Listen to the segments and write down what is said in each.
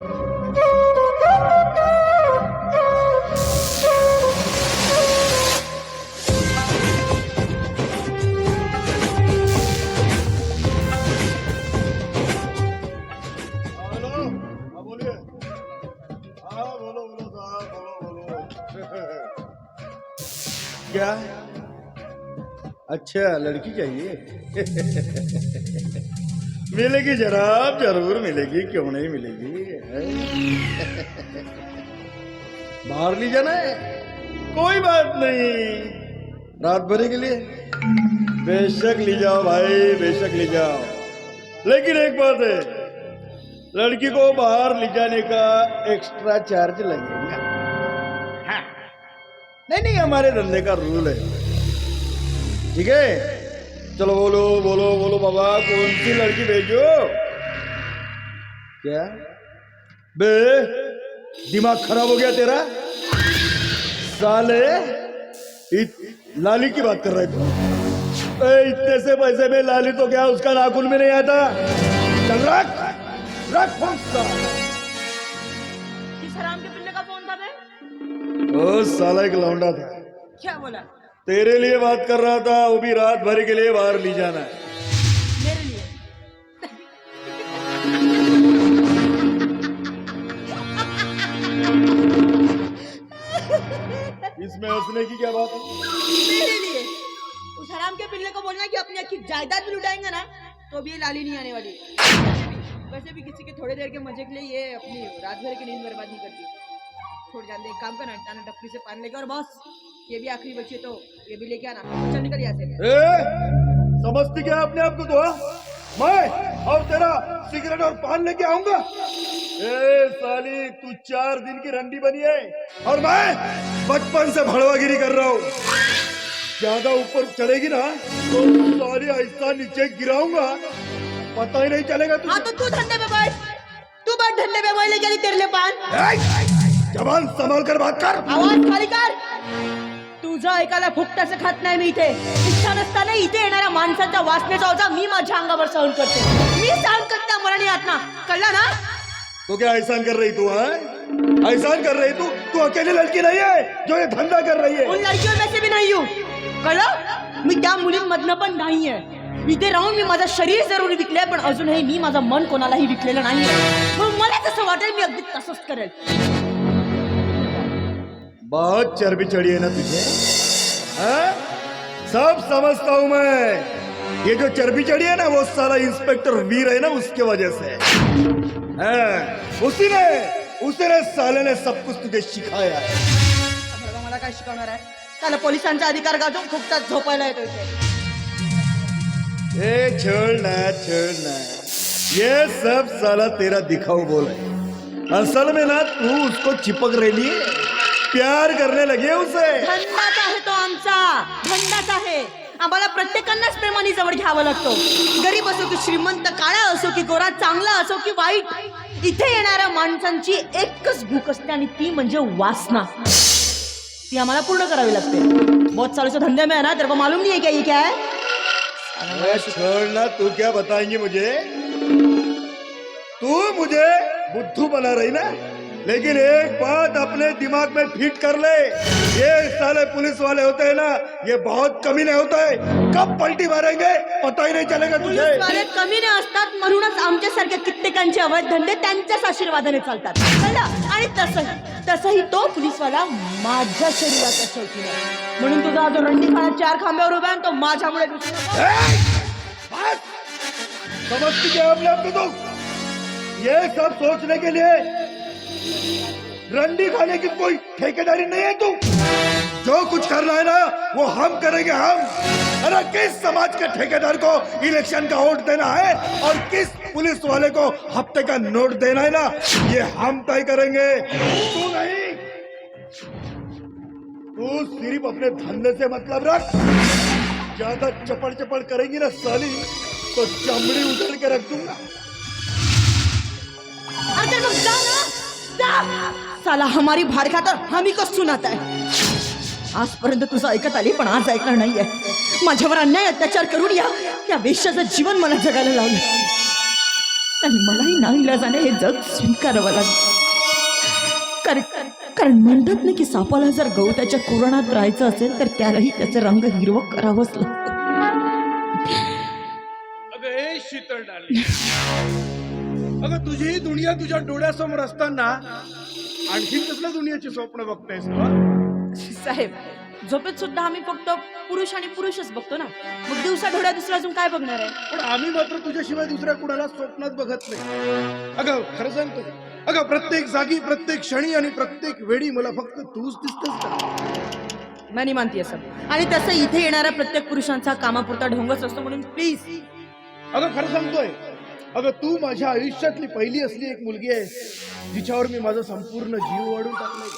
Hello, हाँ बोलिए। हाँ बोलो बोलो साहब, बोलो बोलो। क्या? अच्छा, लड़की चाहिए? मिलेगी जनाब, जरूर मिलेगी, क्यों नहीं मिलेगी है? बाहर ले जाना है? कोई बात नहीं, रात भर के लिए बेशक ले जाओ भाई, बेशक ले जाओ। लेकिन एक बात है, लड़की को बाहर ले जाने का एक्स्ट्रा चार्ज लगेगा। हाँ। नहीं नहीं, हमारे धंधे का रूल है, ठीक है? चलो बोलो बोलो बोलो बाबा, कौन सी लड़की भेजो? क्या बे, दिमाग खराब हो गया तेरा? साले लाली की बात कर रहे तू? इतने से पैसे में लाली तो क्या उसका नाखून में नहीं आता? चल रख रख फोन। किस हराम के पिल्ले का फोन था बे? ओ साला एक लौंडा था, क्या बोला? तेरे लिए बात कर रहा था, वो भी रात भर के लिए बाहर ले जाना है। मेरे लिए? इसमें हंसने की क्या बात है? मेरे लिए उस हराम के पिल्ले को बोलना कि अपनी आखी जायदाद भी लुटाएंगे ना तो भी ये लाली नहीं आने वाली। वैसे भी किसी के थोड़ी देर के मजे के लिए ये अपनी रात भर की नींद बर्बाद नहीं करती। छोड़ जान दे, एक काम करना, टाना टपरी से पानी लेके, और बॉस ये भी आखिरी बची है तो ये भी लेके आना। चल निकल यहाँ से। समझती क्या अपने आप को? तो मैं और तेरा सिगरेट और पान लेके आऊंगा? साली, तू 4 दिन की रंडी बनी है और मैं बचपन से भड़वागिरी कर रहा हूँ। ज्यादा ऊपर चढ़ेगी ना तो साली ऐसा नीचे गिराऊंगा, पता ही नहीं चलेगा तुझे। हाँ तो तू धंधे पे बैठ, तू बैठ धंधे पे, वही लेके आई तेरे लिए पान। जबान संभाल कर बात कर, आवाज खाली कर। तुझं ऐकायला फुकटाचं खात नाही मी इथे. इच्छा नसताना इथे येणाऱ्या माणसांच्या वासनेचा ओझा मी माझ्या अंगावर सहन करते. मी सहन करता मला नाही आत ना, कळलं ना? तो क्या एहसान कर रही तू? एहसान कर रही तू अकेली लड़की नहीं है जो ये धंधा कर रही है। उन लड़कियों में से भी नहीं हूँ, कळलं? मी त्या मुलींमधनं पण नाहीये. इथे राहून मी माझं शरीर जरूर विकलंय, पण अजूनही मी माझं मन कोणालाही विकलेलं नाहीये. मग मला जसं वाटेल मी अगदी तसंच करेल. बहुत चर्बी चढ़ी है ना तुझे? हाँ? सब समझता हूं मैं। ये जो चर्बी चढ़ी है ना वो साला इंस्पेक्टर वीर है ना, उसके वजह से। उसने साले ने सब कुछ तुझे सिखाया है। मला काय शिकवणार आहे? त्याला पोलिसांचा अधिकार गाजून फुकटात झोपायला येतो इथे. छोड़ना छोड़ना, ये सब साला तेरा दिखाऊ बोल है। असल में ना तू उसको चिपक रही है, प्यार करने लगे उसे। धंदाच आहे तो आमचा, धंदाच आहे. आम्हाला प्रत्येकांनाच प्रेमाने जवळ घ्यावं लागतो. गरीब असो की श्रीमंत, काळा असो की गोरा, चांगला असो की वाईट, इथे येणाऱ्या माणसांची एकच भूक असते आणि ती म्हणजे वासना. ती आम्हाला पूर्ण करावी लागते. बहुत सालों से धंधे में है ना, तेरे को मालूम नहीं है क्या ये क्या है? छोड़ना, तू क्या बताएंगी मुझे? तू मुझे बुद्धू बना रही ना, लेकिन एक बात अपने दिमाग में फिट कर ले, ये साले पुलिस वाले होते हैं ना, ये बहुत कमीने होते हैं. कब पलटी मारेंगे पता ही नहीं चलेगा तुझे. पुलिस वाले कमीने असतात म्हणूनच आमच्यासारख्या कित्येकांचे अवैध धंदे त्यांच्याच आशीर्वादाने चालतात, कळलं? आणि तसंही तो पोलीसवाला माझ्या शरीराचा शौकीन आहे. म्हणून तुझा जो रंडी खाना 4 खांब्यावर उभा आहे तो माझ्यामुळे. समझती क्या अपने आप को तुम? ये सब सोचने के लिए रंडी खाने की कोई ठेकेदारी नहीं है तू. जो कुछ करना है ना वो हम करेंगे, हम. अरे किस समाज के ठेकेदार को इलेक्शन का वोट देना है और किस पुलिस वाले को हफ्ते का नोट देना है ना, ये हम तय करेंगे, तू नहीं. तू सिर्फ अपने धंधे से मतलब रख. ज्यादा चपड़ चपड़ करेंगी ना साली तो चमड़ी उतर के रख दूंगा. अगर मग जा ना, जा. साला हमारी भार खातर हमी को सुनाता है. आजपर्यंत तुझं ऐकत आली पण आज ऐकणार नाहीये. माझ्यावर अन्याय अत्याचार करून या वेश्याचं जीवन मला जगायला लावलं. आणि मलाही नाईलाजाने हे जग स्वीकारावं लागलं. कारण कारण म्हणतात ना की सापाला जर गवताच्या कुरणात राहायचं असेल तर त्यालाही त्याचं रंग हिरवं करावंच लागतं. अगं हे शीतल डाली, अगं तुझी ही दुनिया तुझ्या डोळ्यासमोर असताना आणखी कसल्या दुनियाची स्वप्न बघतेस तू? साहेब, झोपेत सुद्धा आम्ही फक्त पुरुष आणि पुरुषच बघतो ना, मग दिवसा ढोळ्या दुसरं अजून काय बघणार आहे? पण आम्ही मात्र तुझ्याशिवाय दुसऱ्या कुणाला स्वप्नात बघत नाही. अगं खरं सांगतो, अगं प्रत्येक जागी, प्रत्येक क्षणी आणि प्रत्येक वेळी मला फक्त तूच दिसतेस का? मनी मानती असं. आणि तसं इथे येणाऱ्या प्रत्येक पुरुषांचा कामापुरता ढोंगच असतो, म्हणून प्लीज. अगं खरं सांगतोय, अगं तू माझ्या आयुष्यातली पहिली असली एक मुलगी आहे जिच्यावर मी माझा संपूर्ण जीव वाढून टाकलाय.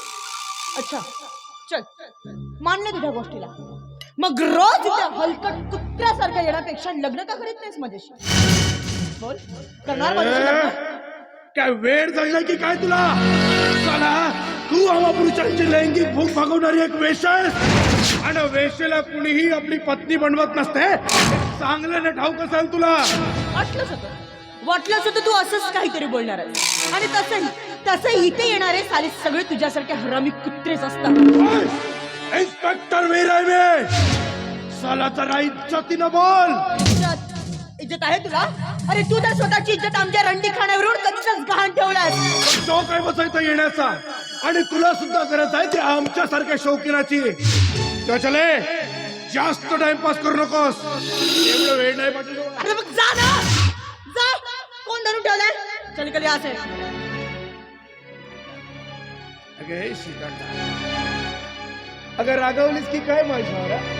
अच्छा, चल मानलं तुझ्या गोष्टीला. मग रोज त्या हलकट कुत्र्यासारख्या येण्यापेक्षा लग्न का करीत नाहीस माझ्याशी? बोल, करणार माझ्याशी लग्न? काय वेळ जायला की काय तुला? चला, तू आम्हा पुरुषांची लैंगिक भूक भागवणारी एक वेश्या आहेस आणि वेश्येला कुणीही आपली पत्नी बनवत नसते. चांगल्याने ठाऊक असेल तुला. वाटलंच होतं तू असंच काहीतरी बोलणार आहेस. आणि तसंही इथे येणारे सारे सगळे तुझ्यासारखे हरामी कुत्रेच असतात. इन्स्पेक्टर वीर आहे मी. साला जरा इज्जतीनं बोल. इज्जत आहे तुला? अरे तू तर स्वतःची इज्जत आमच्या रंडी खाण्यावरून कधीच गहाण ठेवलास. शौक आहे बसायचा येण्याचा, आणि तुला सुद्धा गरज आहे ते आमच्या सारख्या शौकीनाची. तो चले, जास्त टाइमपास करू नकोस. एवढं वेळ नाही पाठवतो. अरे मग जा ना, जा. कोण धरून ठेवलाय? चल कधी असेल. अगे सीता, अगं रागवलीस की काय माझ्यावर?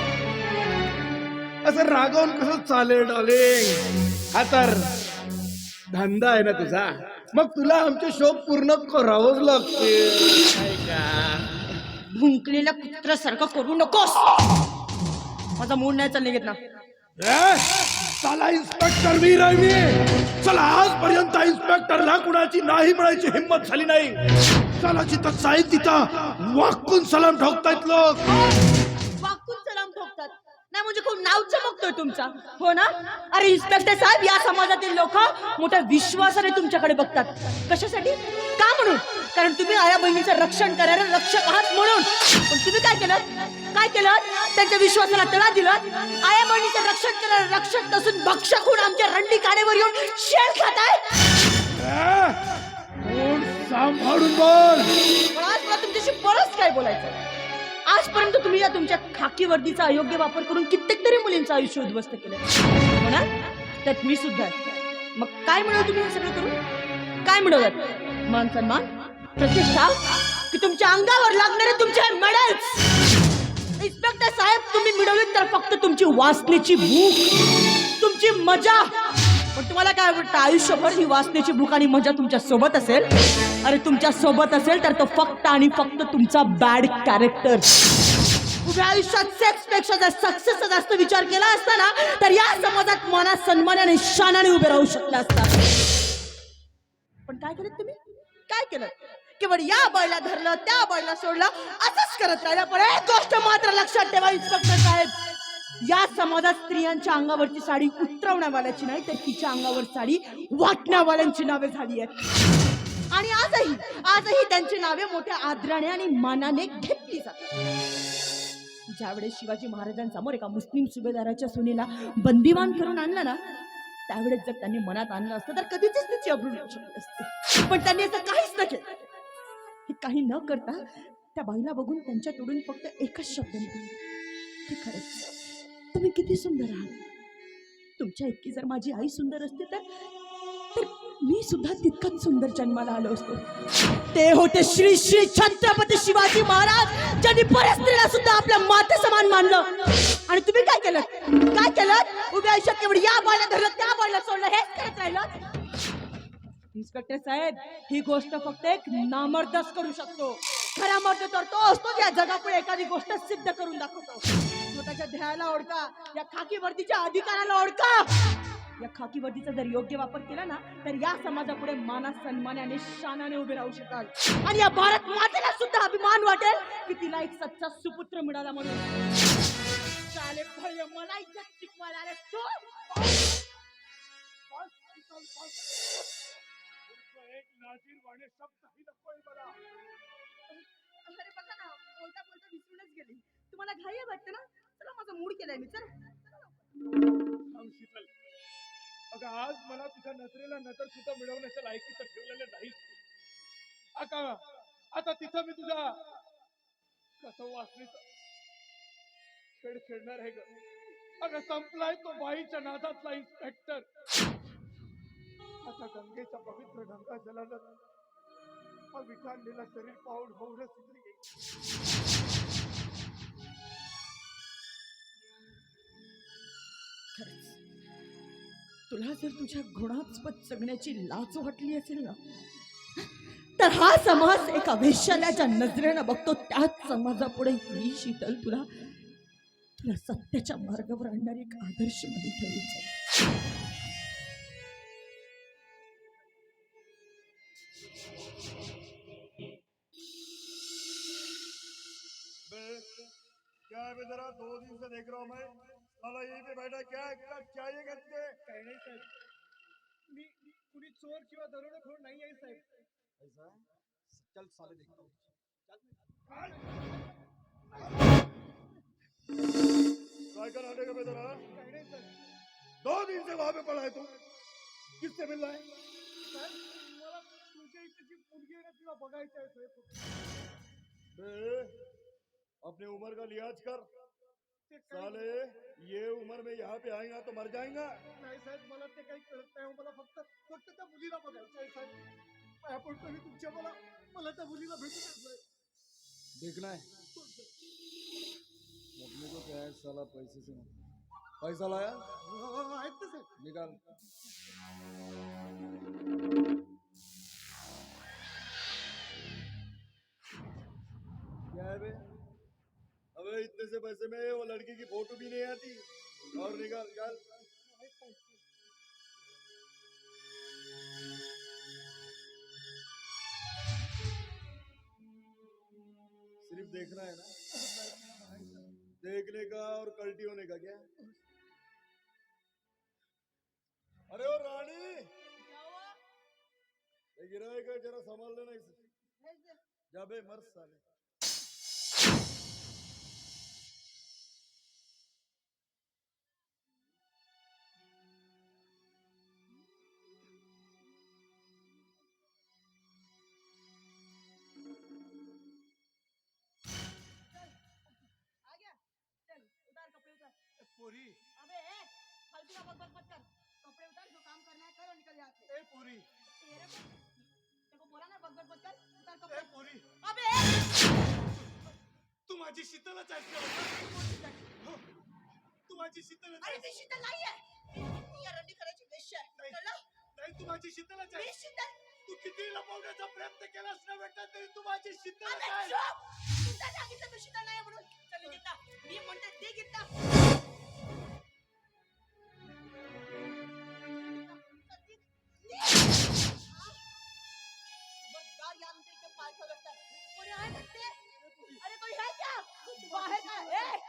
असं रागवून कसं चालेल डार्लिंग? हा तर धंदा आहे ना तुझा, मग तुला आमचे शौक पूर्ण करावंच लागते. भुंकलेल्या कुत्र्यासारखं करू नकोस. माझा मूड नाही चालले घेत ना. चला, इन्स्पेक्टर वीर आहे मी. चला, आजपर्यंत इन्स्पेक्टरला कुणाची नाही म्हणायची हिंमत झाली नाही. चला, जिथं जाईल तिथं वाकून सलाम ठोकतायत लोक. वाकून सलाम ठोकतात नाही म्हणजे खूप नाव चमकतोय तुमचा, हो ना? अरे इन्स्पेक्टर साहेब, या समाजातील लोक मोठ्या विश्वासाने तुमच्याकडे बघतात. कशासाठी? का म्हणून? कारण तुम्ही आया बहिणीचं रक्षण करायला रक्षक आहात म्हणून. पण तुम्ही काय केलं? त्यांच्या विश्वासाला तडा दिला. आया बहिणीचं रक्षण करायला रक्षक नसून भक्षक होऊन आमच्या रंडी कानेवर येऊन शेण खाताय. सांभाळून बोल. आज मला तुमच्याशी बरंच काय बोलायचं. आजपर्यंत तुम्ही या तुमच्या खाकी वर्दीचा अयोग्य वापर करून कित्येक तरी मुलींचं आयुष्य उद्ध्वस्त केलं, हो ना? त्यात मी सुद्धा. मग काय मिळवलं तुम्ही हे सगळं करून? काय मिळवलं? मान सन्मान, प्रतिष्ठा, की तुमच्या अंगावर लागणारे तुमचे मेडल्स? इन्स्पेक्टर साहेब, तुम्ही मिळवले तर फक्त तुमची वासनेची भूक, तुमची मजा. पण तुम्हाला काय वाटतं, आयुष्यभर ही वासनेची भूक आणि मजा तुमच्या सोबत असेल? अरे तुमच्या सोबत असेल तर तो फक्त आणि फक्त तुमचा बॅड कॅरेक्टर. उभ्या आयुष्यात सेक्स पेक्षा जास्त सक्सेसचा जास्त विचार केला असता ना, तर या समाजात मनात सन्मानाने शानाने उभे राहू शकला असता. पण काय केलं तुम्ही? काय केलं? केवळ या बायला धरलं, त्या बायला सोडलं, असंच करत राहिलं. पण एक गोष्ट मात्र लक्षात ठेवा इन्स्पेक्टर साहेब, या समाजात स्त्रियांच्या अंगावरची साडी उतरवण्यावाल्याची नाही तर तिच्या अंगावर साडी वाटण्यावाल्यांची नावे झाली आहेत. आणि आजही त्यांची नावे मोठ्या आदराने आणि मानाने घेतली जातात. ज्यावेळेस शिवाजी महाराजांसमोर एका मुस्लिम सुभेदाराच्या सुनेला बंदिवान करून आणलं ना, त्यावेळेस जर त्यांनी मनात आणलं असतं तर कधीच तिची अब्रू येऊ शकली असते. पण त्यांनी असं काहीच न केलं. हे काही न करता त्या बाईला बघून त्यांच्या तोडून फक्त एकच शब्द निघाला, की खरंच तुम्ही किती सुंदर आहात. तुमच्या इतकी जर माझी आई सुंदर असते तर मी सुद्धा तितकंच सुंदर जन्माला आलो असतो. ते होते श्री श्री छत्रपती शिवाजी महाराज, ज्यांनी परस्त्रीला सुद्धा आपल्या माते समान मानलं. आणि तुम्ही काय केलं? उभ्या आयुष्यात केवळ या बाळाला धरलं, त्या बाळाला सोडलं, हेच करत राहिलं. इन्स्पेक्टर साहेब, ही गोष्ट फक्त एक नामर्दच करू शकतो. खरा मर्द तर तो असतो या जगापुढे एखादी गोष्ट सिद्ध करून दाखवतो. स्वतःच्या ध्येयाला ओळखा, या खाकी वर्दीच्या अधिकाराला ओळखा. या खाकी वर्दीचा जर योग्य वापर केला ना, तर या समाजापुढे माना सन्मानाने शानाने उभे राहू शकाल. आणि या भारत मातेला सुद्धा अभिमान वाटेल की तिला एक सच्चा सुपुत्र मिळाला म्हणून. चाले भय मला इज्जत शिकवायला आले तू. शीतल बस. एक नाजीर वाणे शब्दही नकोय मला. अरे बघा ना, बोलता बोलता विसरूनच गेली. तुम्हाला घाई आहे वाटतं ना? चला, माझा मूड केलाय मी. चला चला लवकर. थांब शीतल. अगं आज मला तुझ्या नजरेला नजर सुद्धा मिळवण्याच्या लायकीचं ठेवलेलं नाही. आता तिथं मी तुझा कसं वासनीचा खेळ खेळणार आहे ग. अगं संपलाय तो बाईच्या नादातला इन्स्पेक्टर. आता गंगेच्या पवित्र गंगा जलाला विठांलेला शरीर पाहून होऊन सुधरी येईल. खरंच तुला जर तुझ्या गुणास्पद जगण्याची लाज वाटली असेल ना, तर हा समाज एका वेश्याच्या नजरेनं बघतो. त्याच समाजापुढे ही शीतल तुला तुला सत्याच्या मार्गावर आणणारी एक आदर्श म्हणून ठेवली जाईल. क्या है बे, जरा 2 दिन से देख रहा हूँ मैं, साला यहीं पे बैठा. क्या क्या चाहिए करते? काही नाही साहेब, मी कुणी चोर किंवा दरोडेखोर नाही आहे साहेब. ऐसा है? चल साले देखता हूँ. काय कर आने का बेदरा? काही नाही सर. 2 दिन से वहां पे पड़ा है तू. किससे मिल रहा है? सर मला तुमच्या इथे जी मुलगी आहे ना तिला बघायचं आहे साहेब. बे, अपनी उम्र का लिहाज कर साले. ये उम्र में यहाँ पे आएगा तो मर जाएगा. नाही साहेब, मला ते काही कळत नाही. मला फक्त त्या मुलीला बघायचं आहे साहेब. आपण तुम्ही तुमच्या मला त्या मुलीला भेटू द्या. देखना है अपने को क्या है साला. पैसे से पैसा लाया आहेत ना साहेब. निकाल. क्या है बे? अबे इतने से पैसे में वो लड़की की फोटो भी नहीं आती. और निकाल निकाल. सिर्फ देखना है ना? देखने का और कल्टी होने का क्या? अरे ओ रानी, ये गिराए का जरा संभाल लेना इसे. जा बे मर साले. पोरी, अबे फालतू का बक मत कर. कपड़े उतार, जो काम करना है कर और निकल यहाँ से. ए पोरी, तेरे को तेरे को बोला ना बक मत कर. उतार कपड़े. ए पोरी, अबे तू माझी शीतलच आहेस का? हो, तू माझी शीतलच अरे आहेस. ती शीतल नाही आहे. या रंडी करायची वेश्या आहे. नाही. कळलं? नाही, तू माझी शीतलच मी आहेस. शीतल. तू किती लपवण्याचा प्रयत्न केलास ना बेटा, तरी तू माझी शीतलच अबे आहेस. चुप. तुझ्या सांगितलं तू शीतल नाही म्हणून. चल गीता, मी म्हणते दे गीता. खबरदार यानंतर इथे पाय ठेवलं तर. कोणी आहे का ते? अरे कोणी आहे का? बाहेर काय?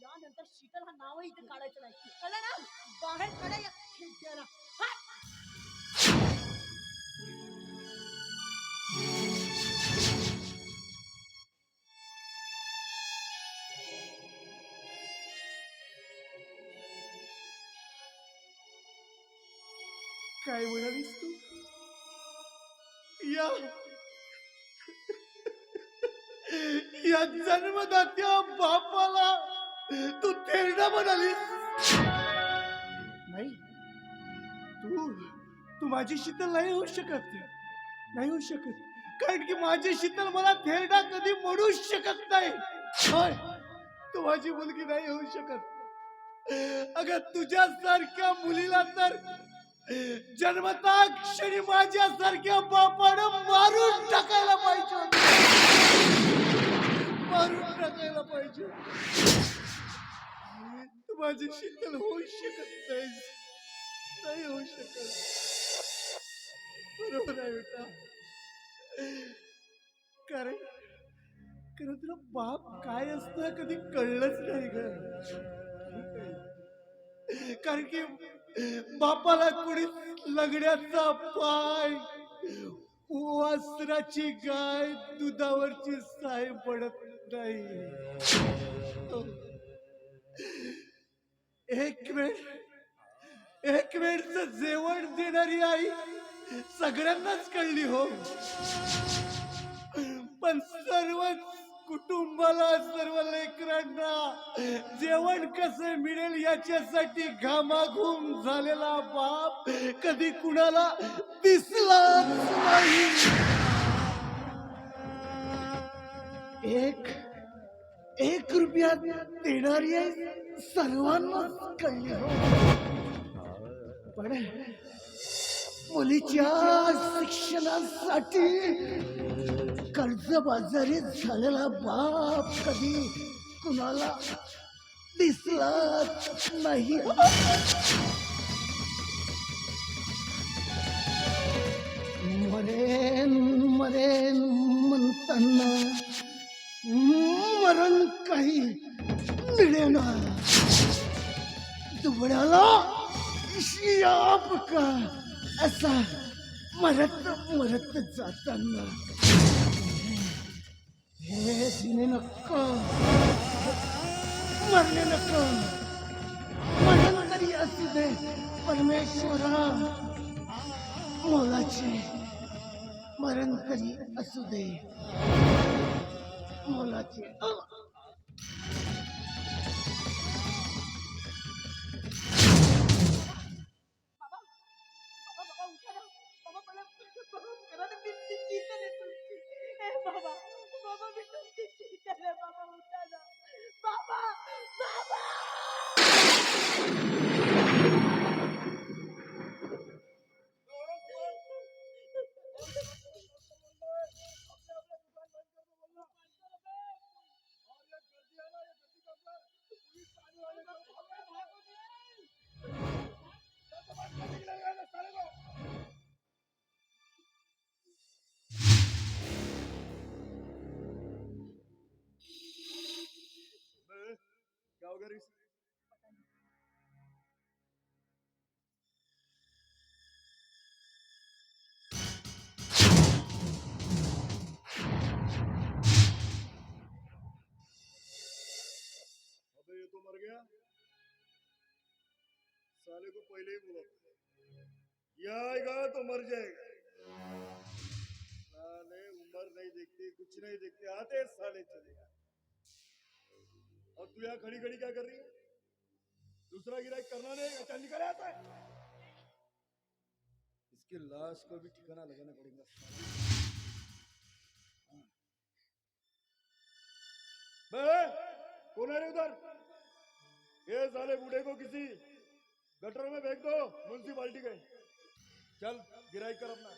यानंतर शीतल हा नावही इथे काढायचं नाही. कळलं ना? बाहेर काढा या खेळत्याला. काय म्हणालीस तू? या या जन्मदात्या बापाला तू थेरडा म्हणालीस? नाही, तू माझी शीतल नाही होऊ शकत. नाही होऊ शकत, कारण की माझी शीतल मला थेरडा कधी म्हणूच शकत नाही. होय, तू माझी मुलगी नाही होऊ शकत. अगं तुझ्यासारख्या मुलीला तर जन्मता क्षणी माझ्यासारख्या बापानं मारून टाकायला पाहिजे होतं. मारून टाकायला पाहिजे. तू माझी शीतल होऊ शकत नाहीस. नाही होऊ शकत. बरोबर आहे बेटा. कारण कारण तुला बाप काय असतं कधी कळलंच नाही ग. कारण की बापाला कोणी लग्नाचा पाय, वासराची गाय, दुधावरची साय पडत नाही. एक वेळचं जेवण देणारी आई सगळ्यांनाच कळली हो, पण सर्वच कुटुंबाला, सर्व लेकरांना जेवण कसं मिळेल याच्यासाठी घामाघूम झालेला बाप कधी कुणाला दिसलाच नाही. एक रुपया देणारी आहे सर्वांनाच कळली हो, पण मुलीच्या शिक्षणासाठी कर्जबाजारी झालेला बाप कधी कुणाला दिसलाच नाही. मरेन मरेन म्हणताना मरण काही मिळेना. दुबळ्याला शियाप का असा मरत मरत जाताना हे दिने नको, मरणे नको, मरण तरी असू दे परमेश्वरा, मोलाचे मरण तरी असू दे मोलाचे. गावकरी अबे ये तो मर गया, साले को पहले ही बोला था, ये आएगा तो मर जाएगा. साले उम्र नहीं देखते, कुछ नहीं देखते, आते साले चले जाते. और तू यहाँ खड़ी खड़ी क्या कर रही है? दूसरा गिराक करना नहीं, अच्छा निकल आता है. इसकी लाश को भी ठिकाना लगाना पड़ेगा. बे, कौन है रे उधर? ये साले बूढ़े को किसी गटर में फेंक दो, म्युनिसिपालिटी के. चल गिराई कर अपना.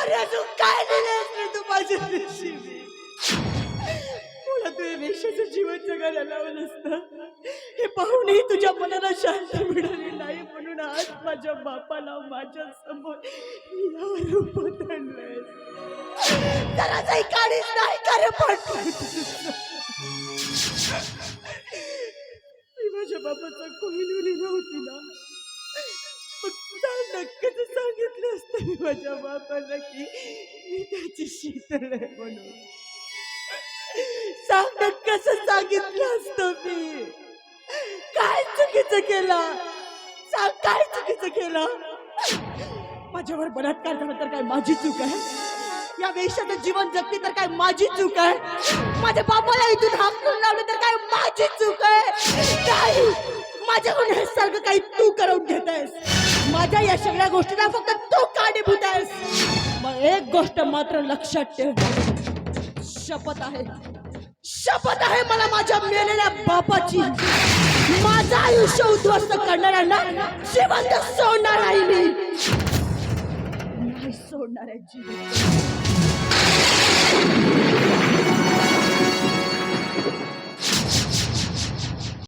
अरे अजून काय लिहिलंयस रे तू माझ्या नशिबी? मला तू वेश्याचं जीवन जगायला लावलं असतं हे पाहूनही तुझ्या मनाला शांती मिळाली नाही, म्हणून आज माझ्या बापाला माझ्या समोर यावर रूपात आणलंयस. जरा काही काळीच नाही का रे पण? मी माझ्या बापाचा कोहिनूर नव्हती ना, मग नक्कीच सांगितलं असतं मी माझ्या बापाला की मी त्याची शीतळ आहे म्हणून. सांग ना कसं सांगितलं असतं मी? काय चुकीचं केलं? सांग काय चुकीचं केलं? माझ्यावर बलात्कार झाला तर काय माझी चूक आहे? या वेश्याचं जीवन जगली तर काय माझी चूक आहे? माझ्या बापाला इथून हाकलून लावलं तर काय माझी चूक आहे? नाही, माझ्याकडून हे सगळं काही तू करून घेत आहेस. माझ्या या सगळ्या गोष्टीला फक्त तू कारणीभूत आहेस. मग एक गोष्ट मात्र लक्षात ठेव, शपथ आहे मला माझ्या मेलेल्या बापाची. माझं आयुष्य उद्ध्वस्त करणाऱ्यांना जिवंत सोडणार आहे मी. नाही सोडणार आहे जीवन.